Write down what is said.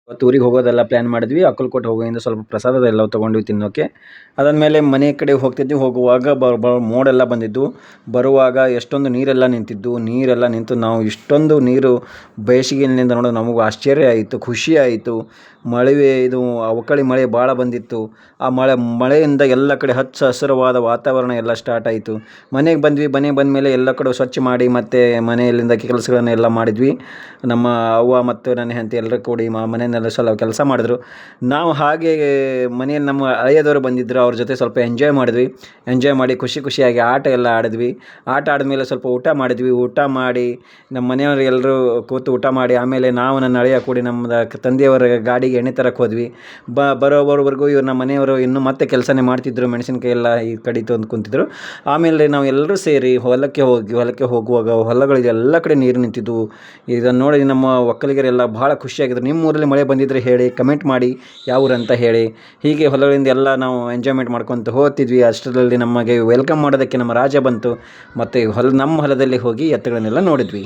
ಅವತ್ತು ಊರಿಗೆ ಹೋಗೋದೆಲ್ಲ ಪ್ಲ್ಯಾನ್ ಮಾಡಿದ್ವಿ. ಅಕ್ಕಲಕೋಟೆ ಹೋಗೋದ್ರಿಂದ ಸ್ವಲ್ಪ ಪ್ರಸಾದ ಎಲ್ಲ ತೊಗೊಂಡ್ವಿ ತಿನ್ನೋಕ್ಕೆ. ಅದಾದಮೇಲೆ ಮನೆ ಕಡೆ ಹೋಗ್ತಿದ್ವಿ. ಹೋಗುವಾಗ ಮೋಡೆಲ್ಲ ಬಂದಿದ್ದು. ಬರುವಾಗ ಎಷ್ಟೊಂದು ನೀರೆಲ್ಲ ನಿಂತಿದ್ದು. ನೀರೆಲ್ಲ ನಿಂತು ನಾವು ಇಷ್ಟೊಂದು ನೀರು ಬೇಸಿಗೆಯಿಂದ ನೋಡೋದು ನಮಗೂ ಆಶ್ಚರ್ಯ ಆಯಿತು, ಖುಷಿ ಆಯಿತು. ಮಳೆ ಇದು ಅವಕಳಿ ಮಳೆ ಭಾಳ ಬಂದಿತ್ತು. ಆ ಮಳೆಯಿಂದ ಎಲ್ಲ ಕಡೆ ಹಚ್ಚ ಹಸಿರವಾದ ವಾತಾವರಣ ಎಲ್ಲ ಸ್ಟಾರ್ಟ್ ಆಯಿತು. ಮನೆಗೆ ಬಂದ್ವಿ. ಮನೆಗೆ ಬಂದಮೇಲೆ ಎಲ್ಲ ಕಡೆ ಸ್ವಚ್ಛ ಮಾಡಿ ಮತ್ತು ಮನೆಯಲ್ಲಿಂದ ಕೆಲಸಗಳನ್ನೆಲ್ಲ ಮಾಡಿದ್ವಿ. ನಮ್ಮ ಅವ್ವ ಮತ್ತು ನನ್ನ ಹೆಂಡತಿ ಎಲ್ಲರೂ ಕೂಡಿ ಮನೆಯನ್ನೆಲ್ಲ ಸ್ವಲ್ಪ ಕೆಲಸ ಮಾಡಿದ್ರು. ನಾವು ಹಾಗೆ ಮನೆಯಲ್ಲಿ ನಮ್ಮ ಹಳೆಯದವರು ಬಂದಿದ್ದರು. ಅವ್ರ ಜೊತೆ ಸ್ವಲ್ಪ ಎಂಜಾಯ್ ಮಾಡಿದ್ವಿ. ಎಂಜಾಯ್ ಮಾಡಿ ಖುಷಿಯಾಗಿ ಆಟ ಎಲ್ಲ ಆಡಿದ್ವಿ. ಆಟ ಆದಮೇಲೆ ಸ್ವಲ್ಪ ಊಟ ಮಾಡಿದ್ವಿ. ಊಟ ಮಾಡಿ ನಮ್ಮ ಮನೆಯವರು ಎಲ್ಲರೂ ಕೂತು ಊಟ ಮಾಡಿ ಆಮೇಲೆ ನಾವು ನನ್ನ ಹಳೆಯ ಕೂಡಿ ನಮ್ಮ ತಂದೆಯವರ ಗಾಡಿಗೆ ಎಣ್ಣೆ ತರಕ್ಕೆ ಹೋದ್ವಿ. ಬರೋವರೆಗೂ ಇವ್ರು ನಮ್ಮ ಮನೆಯವರು ಇನ್ನೂ ಮತ್ತೆ ಕೆಲಸನೇ ಮಾಡ್ತಿದ್ರು. ಮೆಣಸಿನಕಾಯಿ ಎಲ್ಲ ಈ ಕಡೆ ತಂದು ಕುಂತಿದ್ರು. ಆಮೇಲೆ ನಾವು ಎಲ್ಲರೂ ಸೇರಿ ಹೊಲಕ್ಕೆ ಹೋಗುವಾಗ ಹೊಲಗಳಿಗೆ ಎಲ್ಲ ಕಡೆ ನೀರು ನಿಂತಿದ್ವು. ಇದನ್ನು ನೋಡಿ ನಮ್ಮ ಒಕ್ಕಲಿಗರೆಲ್ಲ ಭಾಳ ಖುಷಿಯಾಗಿದ್ರು. ನಿಮ್ಮ ಊರಲ್ಲಿ ಮಳೆ ಬಂದಿದ್ದರೆ ಹೇಳಿ, ಕಮೆಂಟ್ ಮಾಡಿ ಯಾವ ಊರು ಅಂತ ಹೇಳಿ. ಹೀಗೆ ಹೊಲಗಳಿಂದ ಎಲ್ಲ ನಾವು ಎಂಜಾಯ್ಮೆಂಟ್ ಮಾಡ್ಕೊತ ಹೋಗ್ತಿದ್ವಿ. ಅಷ್ಟರಲ್ಲಿ ನಮಗೆ ವೆಲ್ಕಮ್ ಮಾಡೋದಕ್ಕೆ ನಮ್ಮ ರಾಜ ಬಂತು. ಮತ್ತು ನಮ್ಮ ಹೊಲದಲ್ಲಿ ಹೋಗಿ ಎತ್ತುಗಳನ್ನೆಲ್ಲ ನೋಡಿದ್ವಿ.